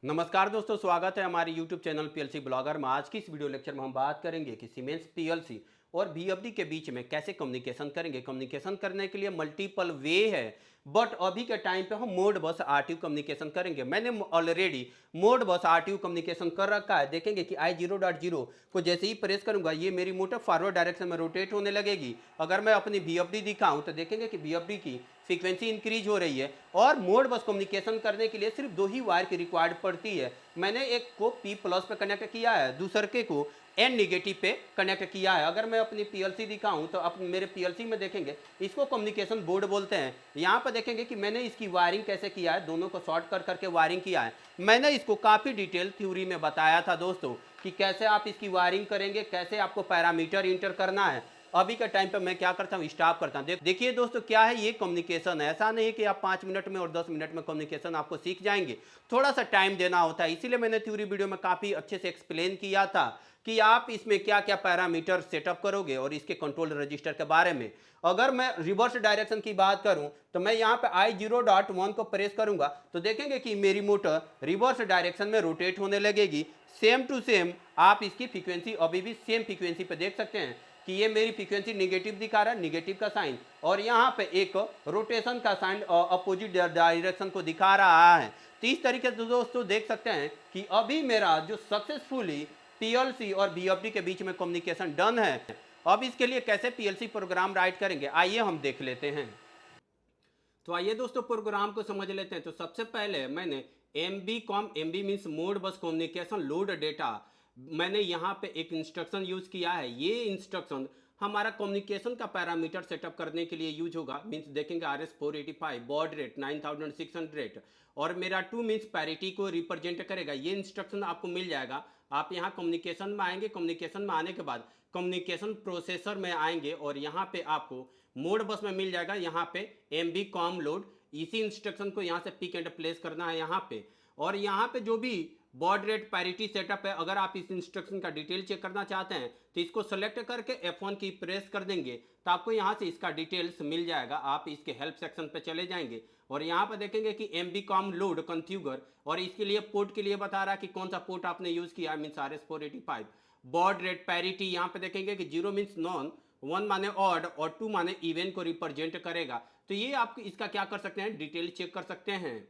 नमस्कार दोस्तों, स्वागत है हमारे YouTube चैनल पीएलसी ब्लॉगर में। आज की इस वीडियो लेक्चर में हम बात करेंगे कि सीमेंस पीएलसी और बीएफडी के बीच में कैसे कम्युनिकेशन करेंगे। कम्युनिकेशन करने के लिए मल्टीपल वे है, बट अभी के टाइम पे हम मोड बस आरटीयू कम्युनिकेशन करेंगे। मैंने ऑलरेडी मोड बस आरटीयू कम्युनिकेशन कर रखा है। देखेंगे कि I0.0 को जैसे ही प्रेस करूंगा ये मेरी मोटर फॉरवर्ड डायरेक्शन में रोटेट होने लगेगी। अगर मैं अपनी बीएफडी दिखाऊं तो देखेंगे कि बीएफडी की फ्रीक्वेंसी इंक्रीज हो रही है। और मोड बस कम्युनिकेशन करने के लिए सिर्फ दो ही वायर की रिक्वायर्ड पड़ती है। मैंने एक को P प्लस पे कनेक्ट किया है, दूसरे को N निगेटिव पे कनेक्ट किया है। अगर मैं अपनी पीएलसी दिखाऊं तो अब मेरे पीएलसी में देखेंगे इसको कम्युनिकेशन बोर्ड बोलते हैं। यहाँ पर देखेंगे कि मैंने इसकी वायरिंग कैसे किया है, दोनों को शॉर्ट कर करके वायरिंग किया है। मैंने इसको काफ़ी डिटेल थ्योरी में बताया था दोस्तों कि कैसे आप इसकी वायरिंग करेंगे, कैसे आपको पैरामीटर इंटर करना है। अभी के टाइम पे मैं क्या करता हूँ, स्टॉप करता हूँ। देखिए दोस्तों, क्या है ये कम्युनिकेशन। ऐसा नहीं कि आप 5 मिनट में और 10 मिनट में कम्युनिकेशन आपको सीख जाएंगे, थोड़ा सा टाइम देना होता है। इसीलिए मैंने थ्योरी वीडियो में काफ़ी अच्छे से एक्सप्लेन किया था कि आप इसमें क्या क्या पैरामीटर सेटअप करोगे और इसके कंट्रोल रजिस्टर के बारे में। अगर मैं रिवर्स डायरेक्शन की बात करूं तो मैं यहाँ पे I0.1 को प्रेस करूंगा तो देखेंगे कि मेरी मोटर रिवर्स डायरेक्शन में रोटेट होने लगेगी। सेम टू सेम आप इसकी फ्रीक्वेंसी अभी भी सेम फ्रीक्वेंसी पे देख सकते हैं कि ये मेरी फ्रीक्वेंसी निगेटिव दिखा रहा है, निगेटिव का साइन, और यहाँ पे एक रोटेशन का साइन अपोजिट डायरेक्शन को दिखा रहा है। तो इस तरीके से दोस्तों देख सकते हैं कि अभी मेरा जो सक्सेसफुली पीएलसी और बीएफडी के बीच में कम्युनिकेशन डन है। अब इसके लिए कैसे पीएलसी प्रोग्राम राइट करेंगे आइए हम देख लेते हैं। तो आइए दोस्तों प्रोग्राम को समझ लेते हैं। तो सबसे पहले मैंने एमबी मीन्स मोड बस कम्युनिकेशन लोड डेटा, मैंने यहाँ पे एक इंस्ट्रक्शन यूज किया है। ये इंस्ट्रक्शन हमारा कम्युनिकेशन का पैरामीटर सेटअप करने के लिए यूज होगा। मीन्स देखेंगे RS485 बॉड रेट 9600 और मेरा 2 मीन्स पैरिटी को रिप्रेजेंट करेगा। ये इंस्ट्रक्शन आपको मिल जाएगा। आप यहाँ कम्युनिकेशन में आएंगे, कम्युनिकेशन में आने के बाद कम्युनिकेशन प्रोसेसर में आएंगे और यहाँ पे आपको मोड बस में मिल जाएगा यहाँ पे एमबी कॉम लोड। इसी इंस्ट्रक्शन को यहाँ से पिक एंड प्लेस करना है यहाँ पे। और यहाँ पे जो भी बॉड रेट पैरिटी सेटअप है, अगर आप इस इंस्ट्रक्शन का डिटेल चेक करना चाहते हैं तो इसको सेलेक्ट करके F1 की प्रेस कर देंगे तो आपको यहाँ से इसका डिटेल्स मिल जाएगा। आप इसके हेल्प सेक्शन पे चले जाएंगे और यहाँ पर देखेंगे कि एमबी कॉम लोड कॉन्फ़िगर, और इसके लिए पोर्ट के लिए बता रहा है कि कौन सा पोर्ट आपने यूज किया, means RS485। Baud rate parity यहाँ पे देखेंगे कि 0 मीन्स नॉन, 1 माने ऑड और 2 माने इवन को रिप्रेजेंट करेगा। तो ये आप इसका क्या कर सकते हैं, डिटेल चेक कर सकते हैं।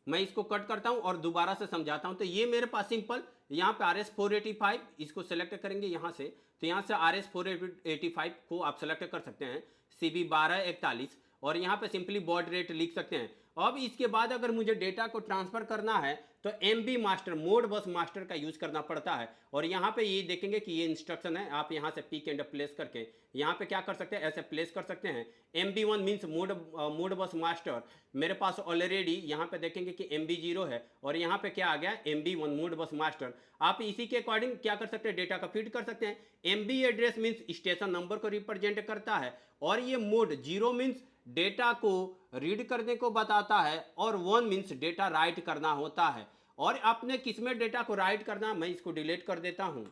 मैं इसको कट करता हूं और दोबारा से समझाता हूं। तो ये मेरे पास सिंपल यहाँ पे RS485 इसको सेलेक्ट करेंगे यहाँ से, तो यहाँ से RS485 को आप सेलेक्ट कर सकते हैं CB1241 और यहाँ पे सिंपली बॉड रेट लिख सकते हैं। अब इसके बाद अगर मुझे डेटा को ट्रांसफर करना है तो MB मास्टर मोड बस मास्टर का यूज करना पड़ता है। और यहाँ पे ये देखेंगे कि ये इंस्ट्रक्शन है, आप यहाँ से पिक एंड प्लेस करके यहाँ पे क्या कर सकते हैं, ऐसे प्लेस कर सकते हैं। MB1 मीन्स मोड बस मास्टर मेरे पास ऑलरेडी यहाँ पे देखेंगे कि MB0 है और यहाँ पे क्या आ गया MB1 मोड बस मास्टर। आप इसी के अकॉर्डिंग क्या कर सकते हैं, डेटा का फीड कर सकते हैं। MB address means station number को रिप्रेजेंट करता है और ये मोड 0 मीन्स डेटा को रीड करने को बताता है और 1 मीन्स डेटा राइट करना होता है। और आपने किस में डेटा को राइट करना, मैं इसको डिलीट कर देता हूं।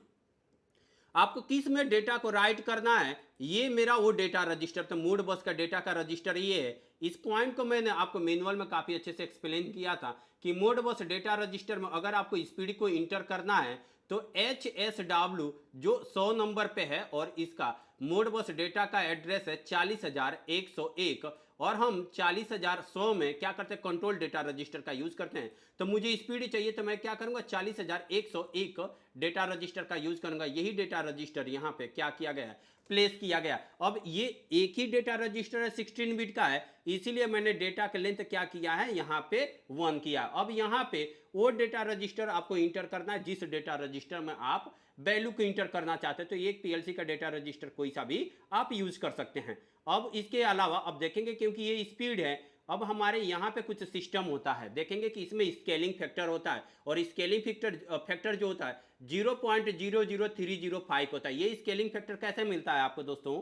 आपको किस में डेटा को राइट करना है, ये मेरा वो डेटा रजिस्टर, तो मोड बस का डेटा का रजिस्टर ये है। इस पॉइंट को मैंने आपको मैनुअल में काफ़ी अच्छे से एक्सप्लेन किया था कि मोड बस डेटा रजिस्टर में अगर आपको स्पीड को इंटर करना है तो HSW जो 100 नंबर पे है और इसका मोड बस डेटा का एड्रेस है 40101 और हम 40100 में क्या करते हैं, कंट्रोल डेटा रजिस्टर का यूज करते हैं। तो मुझे स्पीड चाहिए तो मैं क्या करूंगा, 40101 डेटा रजिस्टर का यूज करूंगा। यही डेटा रजिस्टर यहाँ पे क्या किया गया है, प्लेस किया गया। अब ये एक ही डेटा रजिस्टर है, 16 बिट का है, इसीलिए मैंने डेटा का लेंथ क्या किया है, यहाँ पे 1 किया। अब यहाँ पे वो डेटा रजिस्टर आपको इंटर करना है जिस डेटा रजिस्टर में आप वैल्यू को इंटर करना चाहते हैं। तो एक पीएलसी का डेटा रजिस्टर कोई सा भी आप यूज कर सकते हैं। अब इसके अलावा अब देखेंगे क्योंकि ये स्पीड है, अब हमारे यहाँ पे कुछ सिस्टम होता है। देखेंगे कि इसमें स्केलिंग फैक्टर होता है और स्केलिंग फैक्टर जो होता है 0.00305 होता है। ये स्केलिंग फैक्टर कैसे मिलता है आपको दोस्तों,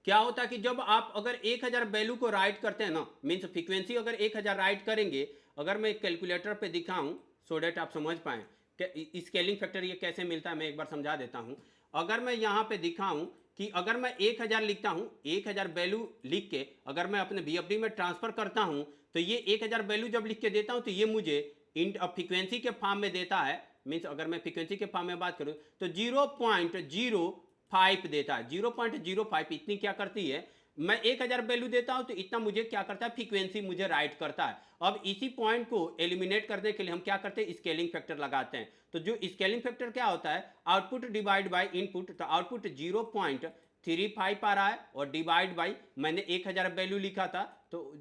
क्या होता है कि जब आप अगर 1000 वैल्यू को राइट करते हैं ना, मीन्स फ्रीक्वेंसी अगर 1000 राइट करेंगे, अगर मैं कैलकुलेटर पे दिखाऊं सो डेट आप समझ पाएँ स्केलिंग फैक्टर ये कैसे मिलता है, मैं एक बार समझा देता हूं। अगर मैं यहाँ पे दिखाऊं कि अगर मैं 1000 लिखता हूं, 1000 वैल्यू लिख के अगर मैं अपने बीएफडी में ट्रांसफर करता हूं तो ये 1000 वैल्यू जब लिख के देता हूं तो ये मुझे इंट फ्रीक्वेंसी के फॉर्म में देता है, मीन्स अगर मैं फ्रीक्वेंसी के फॉर्म में बात करूं तो 0.05 देता है। 0.05 इतनी क्या करती है, मैं 1000 वैल्यू देता हूं तो इतना मुझे क्या करता है, फ्रीक्वेंसी मुझे राइट करता है। अब इसी पॉइंट को एलिमिनेट करने के लिए हम क्या करते हैं, स्केलिंग फैक्टर लगाते हैं। तो जो स्केलिंग फैक्टर क्या होता है, आउटपुट डिवाइड बाय इनपुट, तो आउटपुट 0.35 आ रहा है और डिवाइड बाई मैंने 1000 वैल्यू लिखा था तो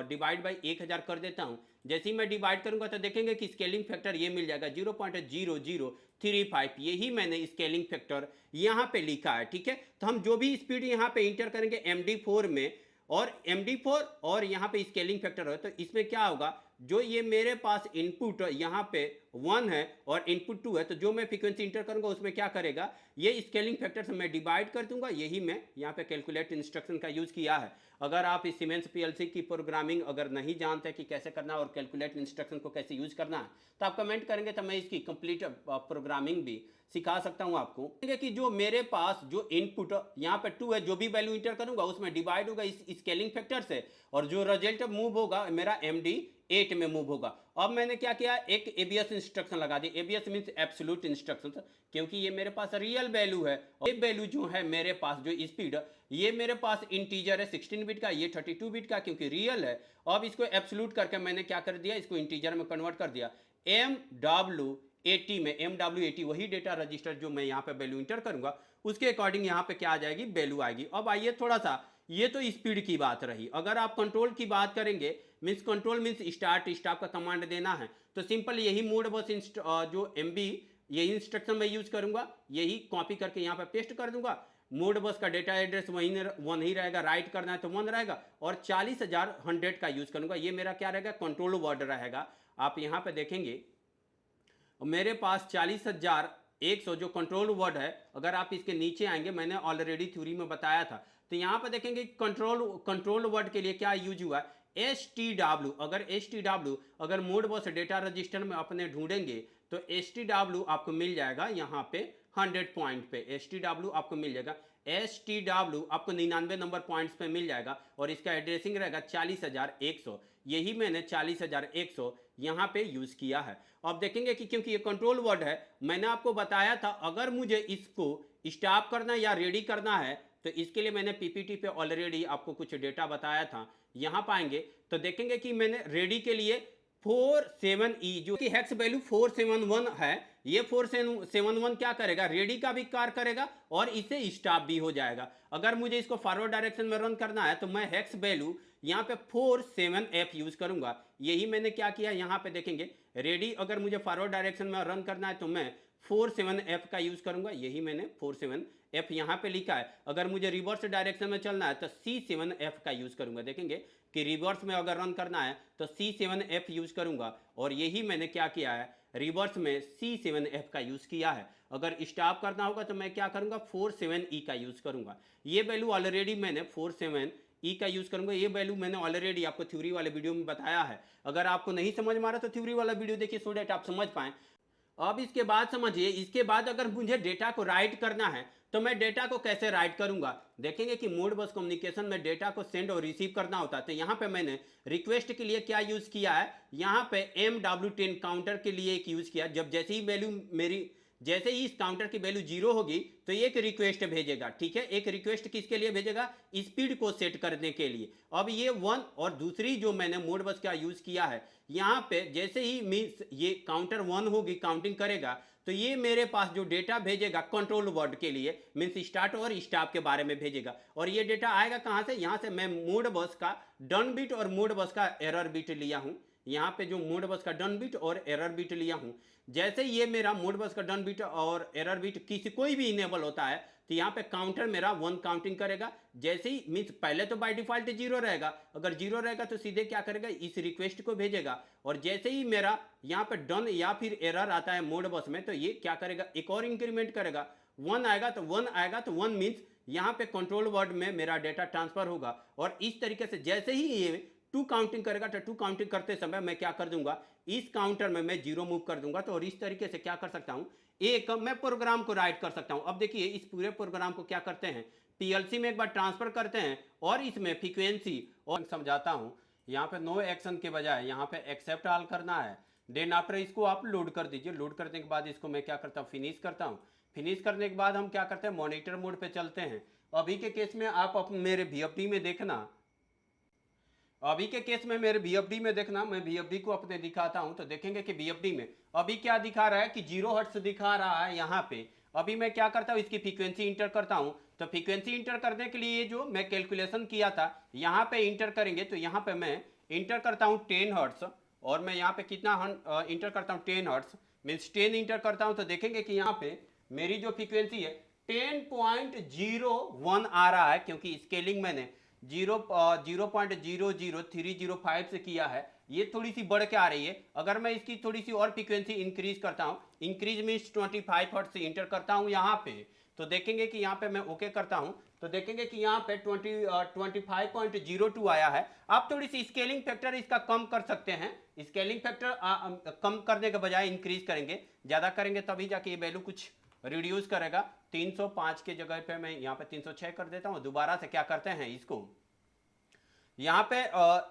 डिवाइड बाई 1000 कर देता हूं। जैसे ही मैं डिवाइड करूंगा तो देखेंगे कि स्केलिंग फैक्टर ये मिल जाएगा 0.0035। यही मैंने स्केलिंग फैक्टर यहां पे लिखा है। ठीक है, तो हम जो भी स्पीड यहां पे इंटर करेंगे MD4 में और MD4 और यहाँ पे स्केलिंग फैक्टर है, तो इसमें क्या होगा, जो ये मेरे पास इनपुट यहाँ पे 1 है और इनपुट 2 है, तो जो मैं फ्रीक्वेंसी इंटर करूंगा उसमें क्या करेगा, ये स्केलिंग फैक्टर से मैं डिवाइड कर दूंगा। यही मैं यहाँ पे कैलकुलेट इंस्ट्रक्शन का यूज किया है। अगर आप इस सीमेंस पीएलसी की प्रोग्रामिंग अगर नहीं जानते कि कैसे करना है और कैलकुलेट इंस्ट्रक्शन को कैसे यूज करना है, तो आप कमेंट करेंगे तो मैं इसकी कंप्लीट प्रोग्रामिंग भी सिखा सकता हूं आपको। कि जो मेरे पास जो इनपुट यहाँ पे 2 है, जो भी वैल्यू इंटर करूंगा उसमें डिवाइड होगा इस स्केलिंग फैक्टर से, और जो रिजल्ट मूव होगा मेरा MD8 में मूव होगा। अब मैंने क्या किया, एक ABS इंस्ट्रक्शन लगा दी। ABS मीन्स एब्सोल्यूट इंस्ट्रक्शन, क्योंकि ये मेरे पास रियल वैल्यू है। ये वैल्यू जो है मेरे पास जो स्पीड, ये मेरे पास इंटीजर है 16 बिट का, ये 32 बिट का, क्योंकि रियल है। अब इसको एब्सोल्यूट करके मैंने क्या कर दिया, इसको इंटीजर में कन्वर्ट कर दिया। MW80 में, MW80 वही डेटा रजिस्टर जो मैं यहाँ पे वैल्यू इंटर करूंगा उसके अकॉर्डिंग यहाँ पे क्या आ जाएगी, वैल्यू आएगी। अब आइए थोड़ा सा, ये तो स्पीड की बात रही। अगर आप कंट्रोल की बात करेंगे, means control means start stop का कमांड देना है, तो सिंपल यही मोड बस जो MB यही इंस्ट्रक्शन मैं यूज करूंगा, यही कॉपी करके यहाँ पे पेस्ट कर दूंगा। मोड बस का डेटा एड्रेस वन ही रहेगा, राइट करना है तो 1 रहेगा, और 40100 का यूज करूंगा। ये मेरा क्या रहेगा, कंट्रोल वर्ड रहेगा। आप यहाँ पे देखेंगे मेरे पास 40100 जो कंट्रोल वर्ड है, अगर आप इसके नीचे आएंगे, मैंने ऑलरेडी थ्योरी में बताया था, तो यहाँ पर देखेंगे कंट्रोल वर्ड के लिए क्या यूज हुआ है, STW। अगर STW अगर मोड बस डेटा रजिस्टर में अपने ढूंढेंगे तो STW आपको मिल जाएगा यहाँ पे 100 पॉइंट पे। STW आपको मिल जाएगा, STW आपको 99 नंबर पॉइंट्स पे मिल जाएगा, और इसका एड्रेसिंग रहेगा 40100। यही मैंने 40100 यहाँ पे यूज किया है। अब देखेंगे कि क्योंकि ये कंट्रोल वर्ड है, मैंने आपको बताया था अगर मुझे इसको स्टॉप करना या रेडी करना है तो इसके लिए मैंने PPT पे ऑलरेडी आपको कुछ डेटा बताया था। यहाँ पाएंगे तो देखेंगे कि मैंने रेडी के लिए 47E जो कि हेक्स वैल्यू 471 है, ये 471 क्या करेगा, रेडी का भी कार्य करेगा और इसे स्टॉप भी हो जाएगा। अगर मुझे इसको फॉरवर्ड डायरेक्शन में रन करना है तो मैं हेक्स वैल्यू यहाँ पे 47F यूज करूंगा। यही मैंने क्या किया, यहाँ पे देखेंगे रेडी अगर मुझे फॉरवर्ड डायरेक्शन में रन करना है तो मैं 47F का यूज करूंगा। यही मैंने 47F यहाँ पे लिखा है। अगर मुझे रिवर्स डायरेक्शन में चलना है तो C7F का यूज करूंगा। देखेंगे कि रिवर्स में अगर रन करना है तो C7F यूज करूंगा, और यही मैंने क्या किया है, रिवर्स में C7F का यूज किया है। अगर स्टॉप करना होगा तो मैं क्या करूंगा, 47E का यूज करूंगा। ये वैल्यू ऑलरेडी मैंने 47E का यूज करूंगा। ये वैल्यू मैंने ऑलरेडी आपको थ्योरी वाले वीडियो में बताया है। अगर आपको नहीं समझ में आ रहा तो थ्योरी वाला वीडियो देखिए, सो दैट आप समझ पाएं। अब इसके बाद समझिए, इसके बाद अगर मुझे डेटा को राइट करना है तो मैं डेटा को कैसे राइट करूंगा। देखेंगे कि मोड बस कम्युनिकेशन में डेटा को सेंड और रिसीव करना होता है। तो यहाँ पे मैंने रिक्वेस्ट के लिए क्या यूज किया है, यहाँ पे MW10 काउंटर के लिए एक यूज किया। जब जैसे ही वैल्यू मेरी, जैसे ही इस काउंटर की वैल्यू 0 होगी तो एक रिक्वेस्ट भेजेगा। ठीक है, एक रिक्वेस्ट किसके लिए भेजेगा, स्पीड को सेट करने के लिए। अब ये 1, और दूसरी जो मैंने मोड बस का यूज किया है, यहाँ पे जैसे ही मीन्स ये काउंटर 1 होगी, काउंटिंग करेगा, तो ये मेरे पास जो डेटा भेजेगा कंट्रोल वर्ड के लिए, मीन्स स्टार्ट और स्टॉप के बारे में भेजेगा। और ये डेटा आएगा कहाँ से, यहाँ से मैं मोड बस का डन बिट और मोड बस का एरर बिट लिया हूँ। यहाँ पे जो मोड बस का डन बिट और एरर बिट लिया हूँ, जैसे ये मेरा मोड बस का डन बिट और एरर बिट किसी कोई भी इनेबल होता है तो यहाँ पे काउंटर मेरा 1 काउंटिंग करेगा। जैसे ही मीन्स पहले तो बाय डिफॉल्ट 0 रहेगा, अगर 0 रहेगा तो सीधे क्या करेगा, इस रिक्वेस्ट को भेजेगा। और जैसे ही मेरा यहाँ पे डन या फिर एरर आता है मोड बस में, तो ये क्या करेगा, एक और इंक्रीमेंट करेगा। 1 आएगा तो 1 आएगा तो 1 मीन्स यहाँ पे कंट्रोल वर्ड में मेरा डेटा ट्रांसफर होगा। और इस तरीके से जैसे ही ये 2 काउंटिंग करेगा तो 2 काउंटिंग करते समय मैं क्या कर दूंगा, इस काउंटर में मैं 0 मूव कर दूंगा। तो और इस तरीके से क्या कर सकता हूं, एक मैं प्रोग्राम को राइट कर सकता हूं। अब देखिए इस पूरे प्रोग्राम को क्या करते हैं, पीएलसी में एक बार ट्रांसफर करते हैं और इसमें फ्रीक्वेंसी और समझाता हूं। यहाँ पे नो एक्शन के बजाय यहाँ पे एक्सेप्ट ऑल करना है। देन आफ्टर इसको आप लोड कर दीजिए। लोड करने के बाद इसको मैं क्या करता हूँ, फिनिश करता हूँ। फिनिश करने के बाद हम क्या करते हैं, मॉनिटर मोड पे चलते हैं। अभी के केस में आप मेरे VFD में देखना, अभी के केस में मेरे VFD में देखना, मैं VFD को अपने दिखाता हूं तो देखेंगे कि VFD में अभी क्या दिखा रहा है कि 0 हर्ट्ज दिखा रहा है यहाँ पे। अभी मैं क्या करता हूँ, इसकी फ्रीक्वेंसी इंटर करता हूँ। तो फ्रीक्वेंसी इंटर करने के लिए जो मैं कैलकुलेशन किया था यहाँ पे इंटर करेंगे, तो यहाँ पे मैं इंटर करता हूँ 10 हर्ट्ज, और मैं यहाँ पे कितना इंटर करता हूँ 10 हर्ट्ज, मीन्स 10 इंटर करता हूँ। तो देखेंगे कि यहाँ पे मेरी जो फ्रीक्वेंसी है 10.01 आ रहा है, क्योंकि स्केलिंग मैंने 0.00305 से किया है। ये थोड़ी सी बढ़ के आ रही है। अगर मैं इसकी थोड़ी सी और फ्रीक्वेंसी इंक्रीज करता हूँ, इंक्रीज मीन्स 25 हर्ट्ज से इंटर करता हूँ यहाँ पे, तो देखेंगे कि यहाँ पे मैं ओके करता हूँ, तो देखेंगे कि यहाँ पे 25.02 आया है। आप थोड़ी सी स्केलिंग फैक्टर इसका कम कर सकते हैं। स्केलिंग फैक्टर कम करने के बजाय इंक्रीज करेंगे, ज़्यादा करेंगे तभी जाके ये वैल्यू कुछ रिड्यूस करेगा। 305 के जगह पे मैं यहाँ पे 306 कर देता हूँ। दोबारा से क्या करते हैं, इसको यहाँ पे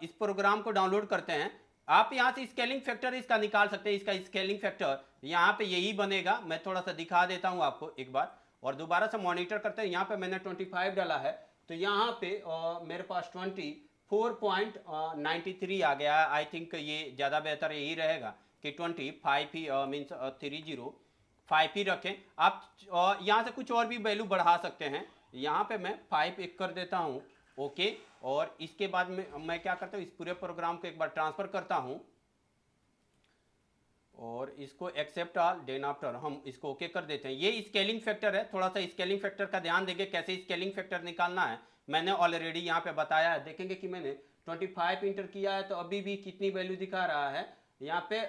इस प्रोग्राम को डाउनलोड करते हैं। आप यहाँ से स्केलिंग फैक्टर इसका निकाल सकते हैं। इसका स्केलिंग फैक्टर यहाँ पे यही बनेगा। मैं थोड़ा सा दिखा देता हूँ आपको एक बार, और दोबारा से मॉनिटर करते हैं। यहाँ पे मैंने 25 डाला है, तो यहाँ पे मेरे पास 24.93 आ गया। आई थिंक ये ज़्यादा बेहतर यही रहेगा कि 25 ही मीन्स 30 ही रखें। आप यहाँ से कुछ और भी वैल्यू बढ़ा सकते हैं। यहाँ पे मैं 5 एक कर देता हूँ, ओके। और इसके बाद में मैं क्या करता हूँ, इस पूरे प्रोग्राम को एक बार ट्रांसफर करता हूँ और इसको एक्सेप्ट ऑल, देन आफ्टर हम इसको ओके कर देते हैं। ये स्केलिंग फैक्टर है। थोड़ा सा स्केलिंग फैक्टर का ध्यान देंगे, कैसे स्केलिंग फैक्टर निकालना है मैंने ऑलरेडी यहाँ पे बताया है। देखेंगे कि मैंने 25 इंटर किया है, तो अभी भी कितनी वैल्यू दिखा रहा है यहाँ पे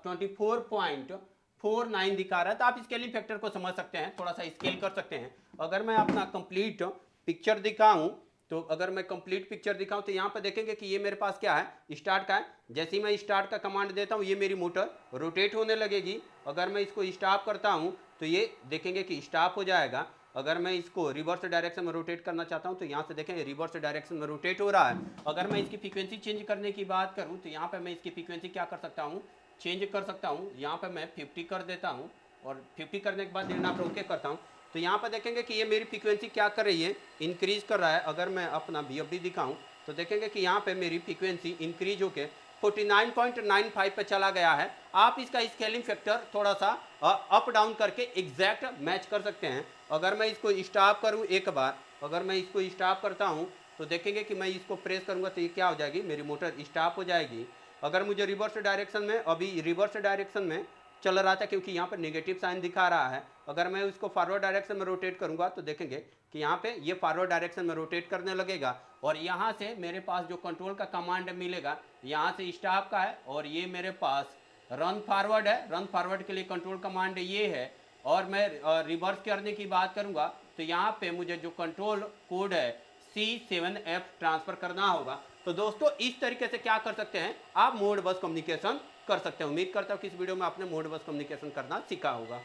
24.49 दिखा रहा है। तो आप स्केलिंग फैक्टर को समझ सकते हैं, थोड़ा सा स्केल कर सकते हैं। अगर मैं अपना कंप्लीट पिक्चर दिखाऊं, तो अगर मैं कंप्लीट पिक्चर दिखाऊं तो यहाँ पर देखेंगे कि ये मेरे पास क्या है, स्टार्ट का है। जैसे ही मैं स्टार्ट का कमांड देता हूँ, ये मेरी मोटर रोटेट होने लगेगी। अगर मैं इसको स्टॉप करता हूँ तो ये देखेंगे कि स्टॉप हो जाएगा। अगर मैं इसको रिवर्स डायरेक्शन में रोटेट करना चाहता हूँ तो यहाँ से देखें रिवर्स डायरेक्शन में रोटेट हो रहा है। अगर मैं इसकी फ्रीक्वेंसी चेंज करने की बात करूँ तो यहाँ पे मैं इसकी फ्रीक्वेंसी क्या कर सकता हूँ, चेंज कर सकता हूँ। यहाँ पे मैं 50 कर देता हूँ, और 50 करने के बाद देना पर ओके करता हूँ। तो यहाँ पर देखेंगे कि ये मेरी फ्रीक्वेंसी क्या कर रही है, इंक्रीज कर रहा है। अगर मैं अपना VFD दिखाऊं तो देखेंगे कि यहाँ पे मेरी फ्रीक्वेंसी इंक्रीज होके 49.95 पे चला गया है। आप इसका स्केलिंग फैक्टर थोड़ा सा अप डाउन करके एग्जैक्ट मैच कर सकते हैं। अगर मैं इसको स्टॉप करूँ एक बार, अगर मैं इसको स्टॉप करता हूँ तो देखेंगे कि मैं इसको प्रेस करूँगा तो ये क्या हो जाएगी, मेरी मोटर स्टॉप हो जाएगी। अगर मुझे रिवर्स डायरेक्शन में, अभी रिवर्स डायरेक्शन में चल रहा था क्योंकि यहाँ पर नेगेटिव साइन दिखा रहा है, अगर मैं उसको फॉरवर्ड डायरेक्शन में रोटेट करूँगा तो देखेंगे कि यहाँ पे ये फॉरवर्ड डायरेक्शन में रोटेट करने लगेगा। और यहाँ से मेरे पास जो कंट्रोल का कमांड मिलेगा, यहाँ से स्टॉप का है, और ये मेरे पास रन फॉरवर्ड है। रन फॉरवर्ड के लिए कंट्रोल कमांड ये है। और मैं रिवर्स करने की बात करूँगा तो यहाँ पे मुझे जो कंट्रोल कोड है C7F ट्रांसफ़र करना होगा। तो दोस्तों इस तरीके से क्या कर सकते हैं, आप मोड बस कम्युनिकेशन कर सकते हैं। उम्मीद करता हूँ कि इस वीडियो में आपने मोड बस कम्युनिकेशन करना सीखा होगा।